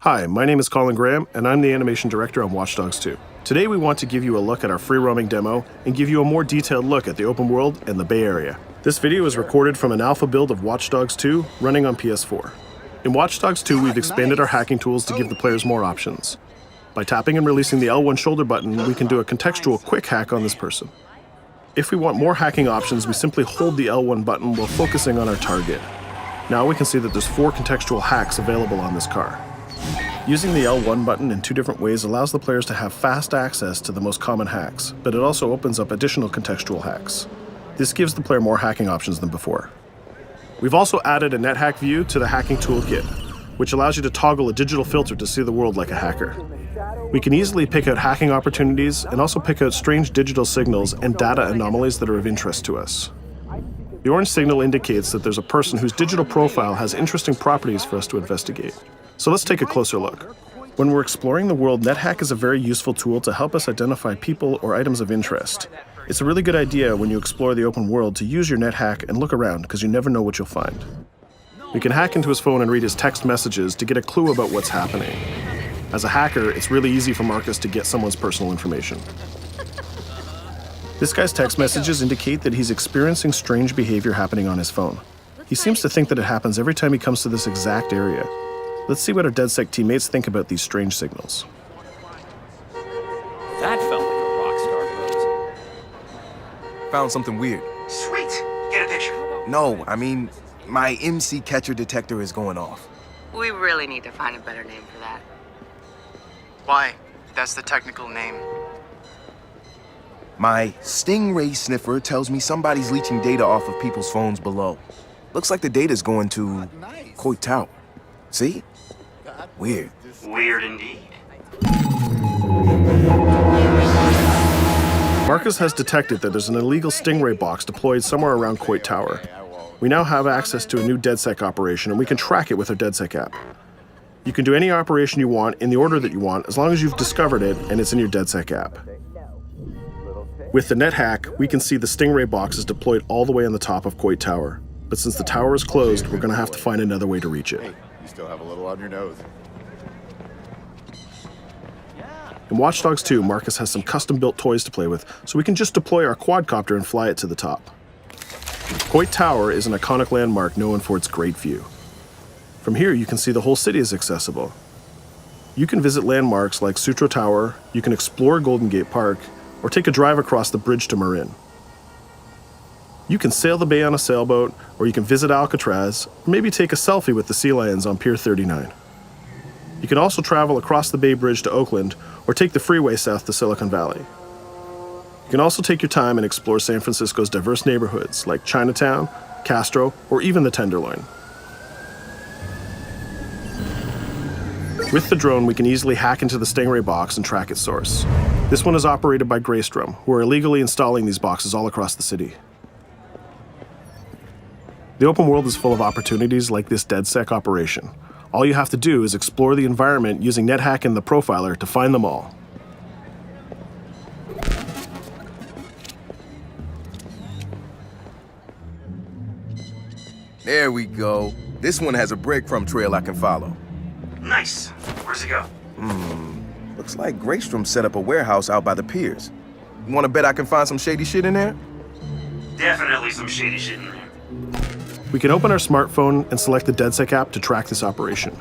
Hi, my name is Colin Graham, and I'm the animation director on Watch Dogs 2. Today we want to give you a look at our free-roaming demo and give you a more detailed look at the open world and the Bay Area. This video is recorded from an alpha build of Watch Dogs 2 running on PS4. In Watch Dogs 2, we've expanded our hacking tools to give the players more options. By tapping and releasing the L1 shoulder button, we can do a contextual quick hack on this person. If we want more hacking options, we simply hold the L1 button while focusing on our target. Now we can see that there's 4 contextual hacks available on this car. Using the L1 button in 2 different ways allows the players to have fast access to the most common hacks, but it also opens up additional contextual hacks. This gives the player more hacking options than before. We've also added a NetHack view to the hacking toolkit, which allows you to toggle a digital filter to see the world like a hacker. We can easily pick out hacking opportunities and also pick out strange digital signals and data anomalies that are of interest to us. The orange signal indicates that there's a person whose digital profile has interesting properties for us to investigate. So let's take a closer look. When we're exploring the world, NetHack is a very useful tool to help us identify people or items of interest. It's a really good idea when you explore the open world to use your NetHack and look around, because you never know what you'll find. We can hack into his phone and read his text messages to get a clue about what's happening. As a hacker, it's really easy for Marcus to get someone's personal information. This guy's text messages indicate that he's experiencing strange behavior happening on his phone. He seems to think that it happens every time he comes to this exact area. Let's see what our DedSec teammates think about these strange signals. That felt like a rock star pose. Found something weird. Sweet! Get a picture. No, I mean, my MC catcher detector is going off. We really need to find a better name for that. Why? That's the technical name. My Stingray sniffer tells me somebody's leeching data off of people's phones below. Looks like the data's going to Coop Tower. See? Weird. Weird indeed. Marcus has detected that there's an illegal Stingray Box deployed somewhere around Coit Tower. We now have access to a new DedSec operation, and we can track it with our DedSec app. You can do any operation you want in the order that you want, as long as you've discovered it and it's in your DedSec app. With the NetHack, we can see the Stingray Box is deployed all the way on the top of Coit Tower. But since the tower is closed, we're going to have to find another way to reach it. Hey, you still have a little on your nose. In Watch Dogs 2, Marcus has some custom-built toys to play with, so we can just deploy our quadcopter and fly it to the top. Coit Tower is an iconic landmark known for its great view. From here, you can see the whole city is accessible. You can visit landmarks like Sutro Tower, you can explore Golden Gate Park, or take a drive across the bridge to Marin. You can sail the bay on a sailboat, or you can visit Alcatraz, or maybe take a selfie with the sea lions on Pier 39. You can also travel across the Bay Bridge to Oakland, or take the freeway south to Silicon Valley. You can also take your time and explore San Francisco's diverse neighborhoods like Chinatown, Castro, or even the Tenderloin. With the drone, we can easily hack into the Stingray Box and track its source. This one is operated by Greystrom, who are illegally installing these boxes all across the city. The open world is full of opportunities like this DedSec operation. All you have to do is explore the environment using NetHack and the Profiler to find them all. There we go. This one has a breadcrumb trail I can follow. Nice. Where's it go? Looks like Greystrom set up a warehouse out by the piers. You wanna bet I can find some shady shit in there? Definitely some shady shit in there. We can open our smartphone and select the DedSec app to track this operation.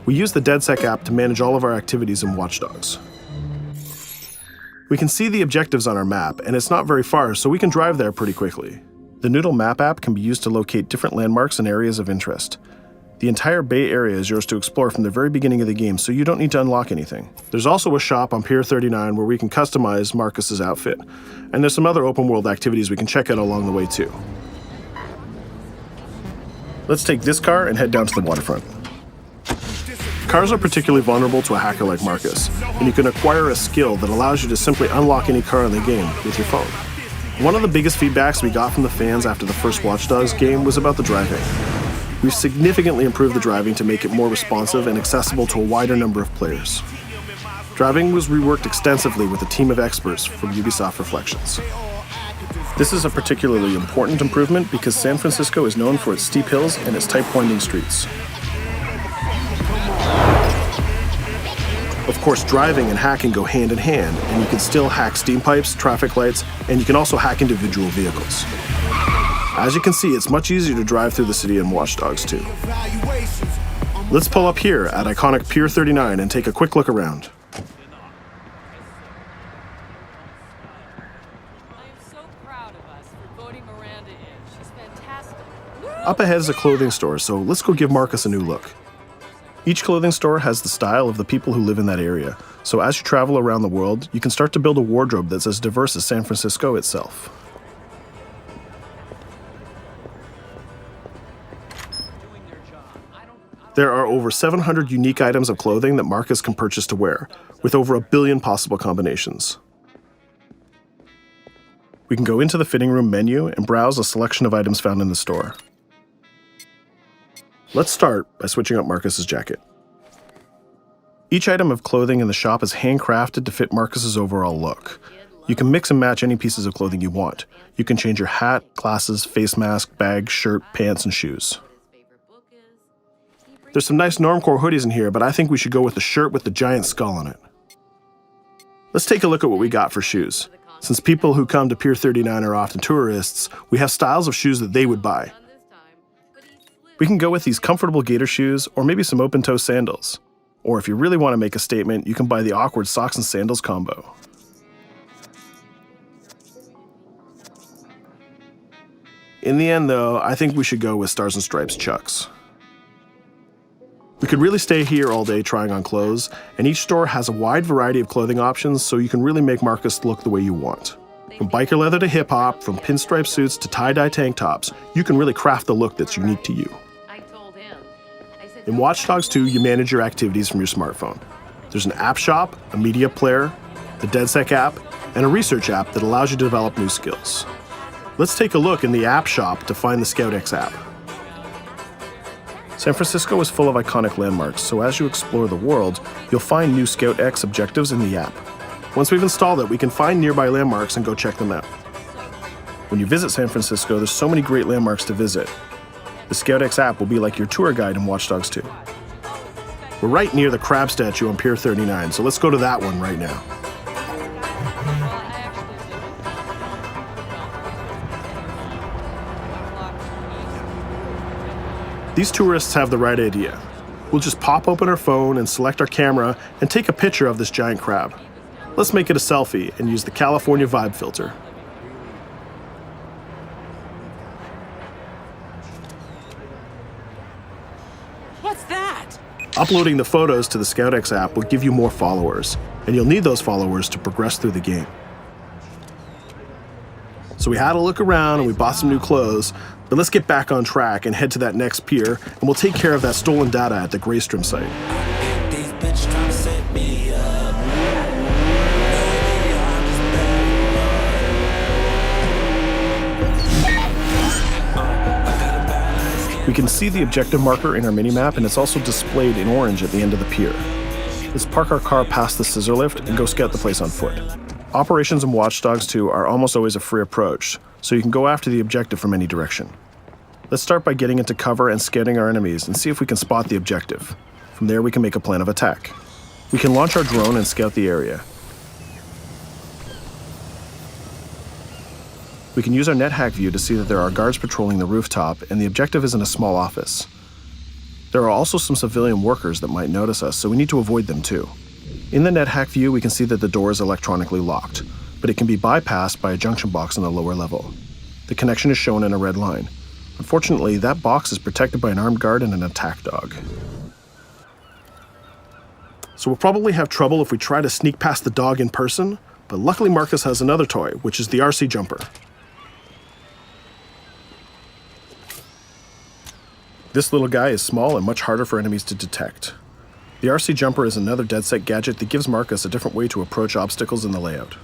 We use the DedSec app to manage all of our activities in Watch Dogs. We can see the objectives on our map, and it's not very far, so we can drive there pretty quickly. The Noodle Map app can be used to locate different landmarks and areas of interest. The entire Bay Area is yours to explore from the very beginning of the game, so you don't need to unlock anything. There's also a shop on Pier 39 where we can customize Marcus's outfit, and there's some other open world activities we can check out along the way too. Let's take this car and head down to the waterfront. Cars are particularly vulnerable to a hacker like Marcus, and you can acquire a skill that allows you to simply unlock any car in the game with your phone. One of the biggest feedbacks we got from the fans after the first Watch Dogs game was about the driving. We've significantly improved the driving to make it more responsive and accessible to a wider number of players. Driving was reworked extensively with a team of experts from Ubisoft Reflections. This is a particularly important improvement because San Francisco is known for its steep hills and its tight winding streets. Of course, driving and hacking go hand in hand, and you can still hack steam pipes, traffic lights, and you can also hack individual vehicles. As you can see, it's much easier to drive through the city in Watch Dogs 2. Let's pull up here at iconic Pier 39 and take a quick look around. Up ahead is a clothing store, so let's go give Marcus a new look. Each clothing store has the style of the people who live in that area, so as you travel around the world, you can start to build a wardrobe that's as diverse as San Francisco itself. There are over 700 unique items of clothing that Marcus can purchase to wear, with over 1 billion possible combinations. We can go into the fitting room menu and browse a selection of items found in the store. Let's start by switching up Marcus's jacket. Each item of clothing in the shop is handcrafted to fit Marcus's overall look. You can mix and match any pieces of clothing you want. You can change your hat, glasses, face mask, bag, shirt, pants, and shoes. There's some nice normcore hoodies in here, but I think we should go with the shirt with the giant skull on it. Let's take a look at what we got for shoes. Since people who come to Pier 39 are often tourists, we have styles of shoes that they would buy. We can go with these comfortable gator shoes or maybe some open-toe sandals. Or if you really want to make a statement, you can buy the awkward socks and sandals combo. In the end though, I think we should go with Stars and Stripes Chucks. We could really stay here all day trying on clothes, and each store has a wide variety of clothing options so you can really make Marcus look the way you want. From biker leather to hip-hop, from pinstripe suits to tie-dye tank tops, you can really craft the look that's unique to you. In Watch Dogs 2, you manage your activities from your smartphone. There's an app shop, a media player, the DedSec app, and a research app that allows you to develop new skills. Let's take a look in the app shop to find the Scout X app. San Francisco is full of iconic landmarks, so as you explore the world, you'll find new Scout X objectives in the app. Once we've installed it, we can find nearby landmarks and go check them out. When you visit San Francisco, there's so many great landmarks to visit. The Scout X app will be like your tour guide in Watch Dogs 2. We're right near the crab statue on Pier 39, so let's go to that one right now. These tourists have the right idea. We'll just pop open our phone and select our camera and take a picture of this giant crab. Let's make it a selfie and use the California Vibe filter. What's that? Uploading the photos to the Scout X app will give you more followers, and you'll need those followers to progress through the game. So we had a look around and we bought some new clothes, but let's get back on track and head to that next pier, and we'll take care of that stolen data at the Greystrom site. We can see the objective marker in our minimap, and it's also displayed in orange at the end of the pier. Let's park our car past the scissor lift and go scout the place on foot. Operations in Watch Dogs 2 are almost always a free approach, so you can go after the objective from any direction. Let's start by getting into cover and scouting our enemies and see if we can spot the objective. From there we can make a plan of attack. We can launch our drone and scout the area. We can use our NetHack view to see that there are guards patrolling the rooftop, and the objective is in a small office. There are also some civilian workers that might notice us, so we need to avoid them too. In the NetHack view, we can see that the door is electronically locked, but it can be bypassed by a junction box on the lower level. The connection is shown in a red line. Unfortunately, that box is protected by an armed guard and an attack dog. So we'll probably have trouble if we try to sneak past the dog in person, but luckily Marcus has another toy, which is the RC jumper. This little guy is small and much harder for enemies to detect. The RC jumper is another DedSec gadget that gives Marcus a different way to approach obstacles in the layout.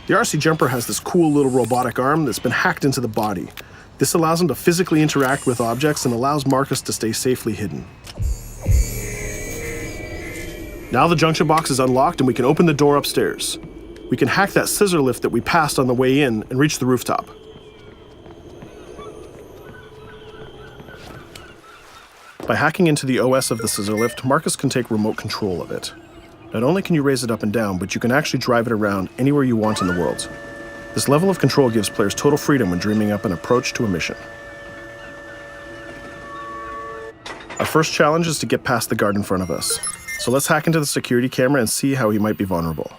The RC jumper has this cool little robotic arm that's been hacked into the body. This allows him to physically interact with objects and allows Marcus to stay safely hidden. Now the junction box is unlocked and we can open the door upstairs. We can hack that scissor lift that we passed on the way in and reach the rooftop. By hacking into the OS of the scissor lift, Marcus can take remote control of it. Not only can you raise it up and down, but you can actually drive it around anywhere you want in the world. This level of control gives players total freedom when dreaming up an approach to a mission. Our first challenge is to get past the guard in front of us. So let's hack into the security camera and see how he might be vulnerable.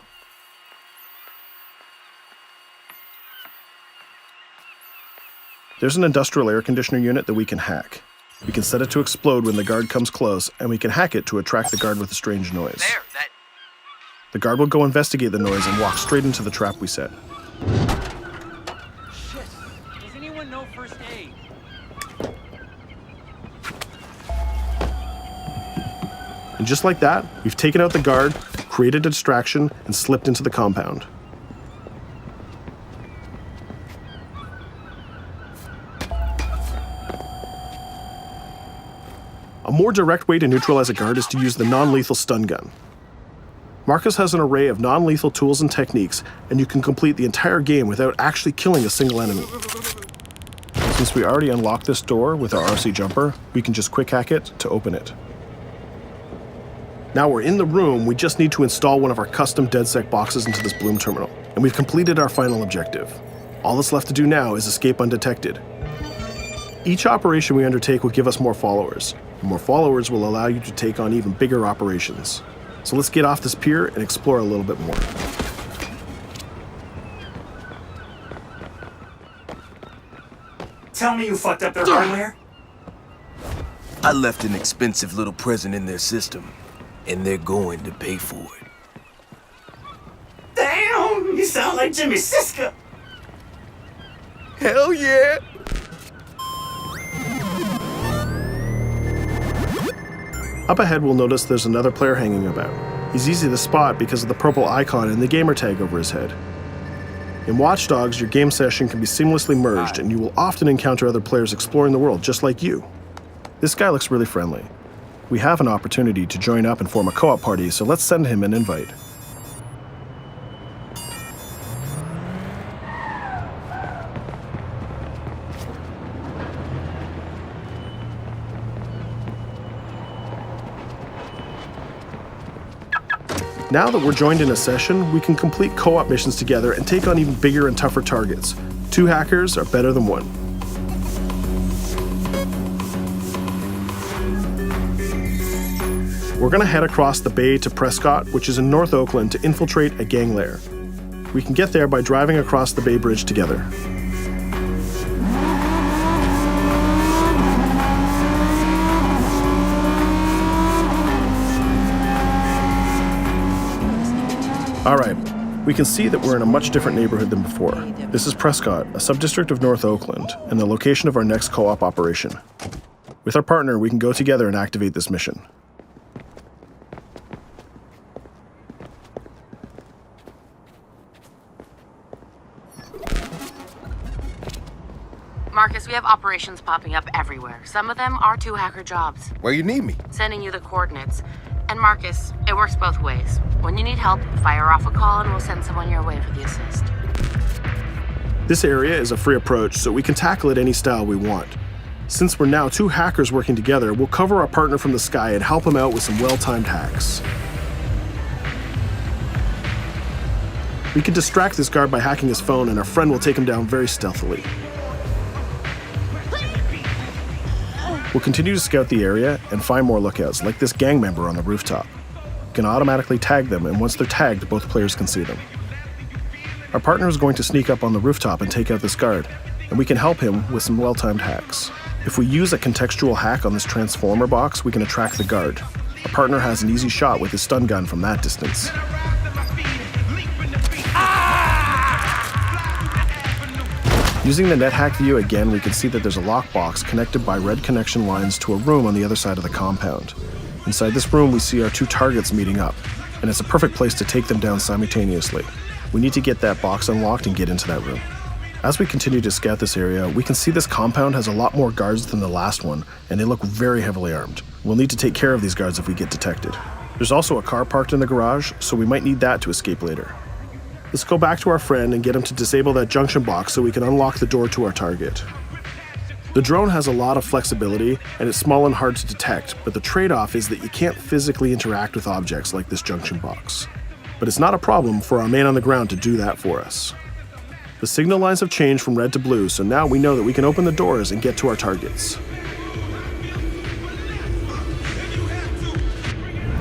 There's an industrial air conditioner unit that we can hack. We can set it to explode when the guard comes close, and we can hack it to attract the guard with a strange noise. The guard will go investigate the noise and walk straight into the trap we set. Shit. Does anyone know first aid? And just like that, we've taken out the guard, created a distraction, and slipped into the compound. A more direct way to neutralize a guard is to use the non-lethal stun gun. Marcus has an array of non-lethal tools and techniques, and you can complete the entire game without actually killing a single enemy. Since we already unlocked this door with our RC jumper, we can just quick hack it to open it. Now we're in the room, we just need to install one of our custom DedSec boxes into this Bloom terminal, and we've completed our final objective. All that's left to do now is escape undetected. Each operation we undertake will give us more followers. And more followers will allow you to take on even bigger operations. So let's get off this pier and explore a little bit more. Tell me you fucked up their hardware? I left an expensive little present in their system, and they're going to pay for it. Damn, you sound like Jimmy Siska. Hell yeah! Up ahead, we'll notice there's another player hanging about. He's easy to spot because of the purple icon and the gamer tag over his head. In Watch Dogs, your game session can be seamlessly merged, and you will often encounter other players exploring the world just like you. This guy looks really friendly. We have an opportunity to join up and form a co-op party, so let's send him an invite. Now that we're joined in a session, we can complete co-op missions together and take on even bigger and tougher targets. 2 hackers are better than 1. We're gonna head across the bay to Prescott, which is in North Oakland, to infiltrate a gang lair. We can get there by driving across the Bay Bridge together. Alright, we can see that we're in a much different neighborhood than before. This is Prescott, a subdistrict of North Oakland, and the location of our next co-op operation. With our partner, we can go together and activate this mission. Marcus, we have operations popping up everywhere. Some of them are 2 hacker jobs. Where you need me? Sending you the coordinates. And Marcus, it works both ways. When you need help, fire off a call and we'll send someone your way for the assist. This area is a free approach, so we can tackle it any style we want. Since we're now 2 hackers working together, we'll cover our partner from the sky and help him out with some well-timed hacks. We can distract this guard by hacking his phone, and our friend will take him down very stealthily. We'll continue to scout the area and find more lookouts, like this gang member on the rooftop. You can automatically tag them, and once they're tagged, both players can see them. Our partner is going to sneak up on the rooftop and take out this guard, and we can help him with some well-timed hacks. If we use a contextual hack on this transformer box, we can attract the guard. Our partner has an easy shot with his stun gun from that distance. Using the NetHack view again, we can see that there's a lockbox connected by red connection lines to a room on the other side of the compound. Inside this room, we see our 2 targets meeting up, and it's a perfect place to take them down simultaneously. We need to get that box unlocked and get into that room. As we continue to scout this area, we can see this compound has a lot more guards than the last one, and they look very heavily armed. We'll need to take care of these guards if we get detected. There's also a car parked in the garage, so we might need that to escape later. Let's go back to our friend and get him to disable that junction box so we can unlock the door to our target. The drone has a lot of flexibility and it's small and hard to detect, but the trade-off is that you can't physically interact with objects like this junction box. But it's not a problem for our man on the ground to do that for us. The signal lines have changed from red to blue, so now we know that we can open the doors and get to our targets.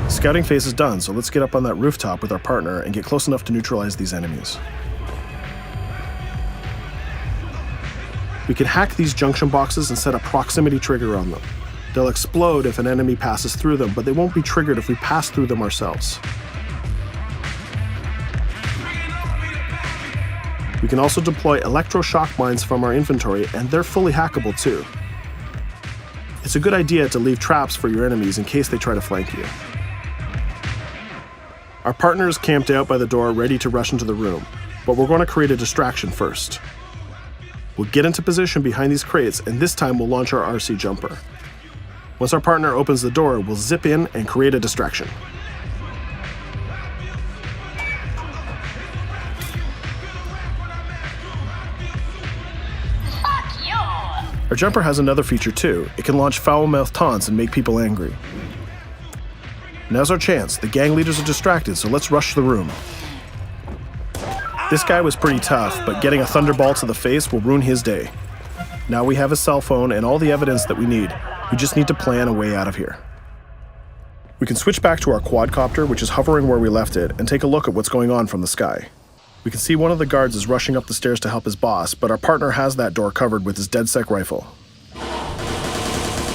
Scouting phase is done, so let's get up on that rooftop with our partner and get close enough to neutralize these enemies. We can hack these junction boxes and set a proximity trigger on them. They'll explode if an enemy passes through them, but they won't be triggered if we pass through them ourselves. We can also deploy electroshock mines from our inventory, and they're fully hackable too. It's a good idea to leave traps for your enemies in case they try to flank you. Our partner is camped out by the door ready to rush into the room, but we're going to create a distraction first. We'll get into position behind these crates, and this time we'll launch our RC jumper. Once our partner opens the door, we'll zip in and create a distraction. Our jumper has another feature too. It can launch foul-mouthed taunts and make people angry. Now's our chance. The gang leaders are distracted, so let's rush the room. This guy was pretty tough, but getting a thunderball to the face will ruin his day. Now we have a cell phone and all the evidence that we need. We just need to plan a way out of here. We can switch back to our quadcopter, which is hovering where we left it, and take a look at what's going on from the sky. We can see one of the guards is rushing up the stairs to help his boss, but our partner has that door covered with his DedSec rifle.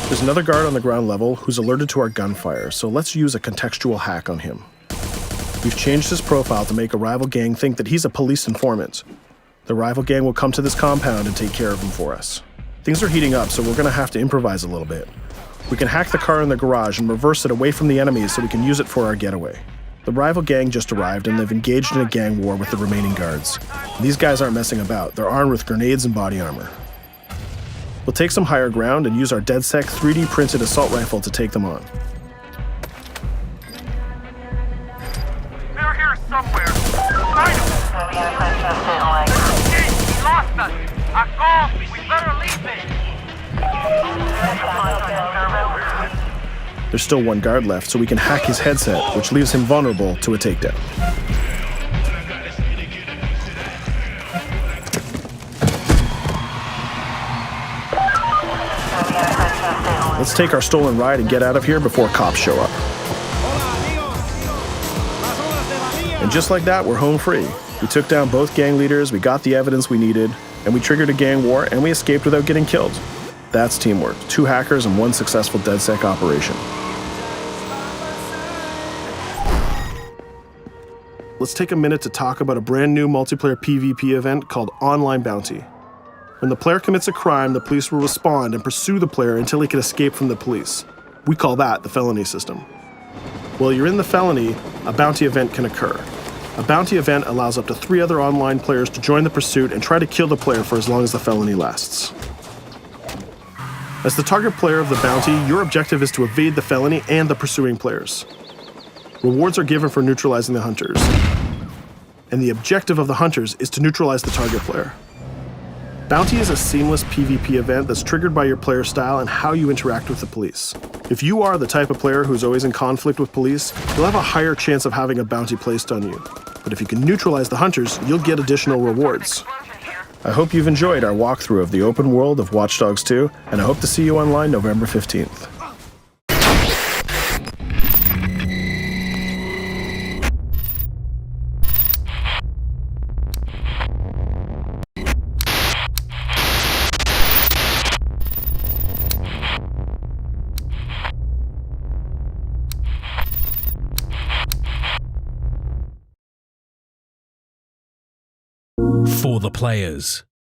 There's another guard on the ground level who's alerted to our gunfire, so let's use a contextual hack on him. We've changed his profile to make a rival gang think that he's a police informant. The rival gang will come to this compound and take care of him for us. Things are heating up, so we're gonna have to improvise a little bit. We can hack the car in the garage and reverse it away from the enemies so we can use it for our getaway. The rival gang just arrived and they've engaged in a gang war with the remaining guards. These guys aren't messing about, they're armed with grenades and body armor. We'll take some higher ground and use our DedSec 3D printed assault rifle to take them on. They're here somewhere. Find them. Hey, we lost us. Akko, we better leave it. There's still one guard left, so we can hack his headset, which leaves him vulnerable to a takedown. Let's take our stolen ride and get out of here before cops show up. And just like that, we're home free. We took down both gang leaders, we got the evidence we needed, and we triggered a gang war, and we escaped without getting killed. That's teamwork. 2 hackers and 1 successful DedSec operation. Let's take a minute to talk about a brand new multiplayer PvP event called Online Bounty. When the player commits a crime, the police will respond and pursue the player until he can escape from the police. We call that the felony system. While you're in the felony, a bounty event can occur. A bounty event allows up to 3 other online players to join the pursuit and try to kill the player for as long as the felony lasts. As the target player of the bounty, your objective is to evade the felony and the pursuing players. Rewards are given for neutralizing the hunters. And the objective of the hunters is to neutralize the target player. Bounty is a seamless PvP event that's triggered by your player style and how you interact with the police. If you are the type of player who's always in conflict with police, you'll have a higher chance of having a bounty placed on you. But if you can neutralize the hunters, you'll get additional rewards. I hope you've enjoyed our walkthrough of the open world of Watch Dogs 2, and I hope to see you online November 15th. For the players.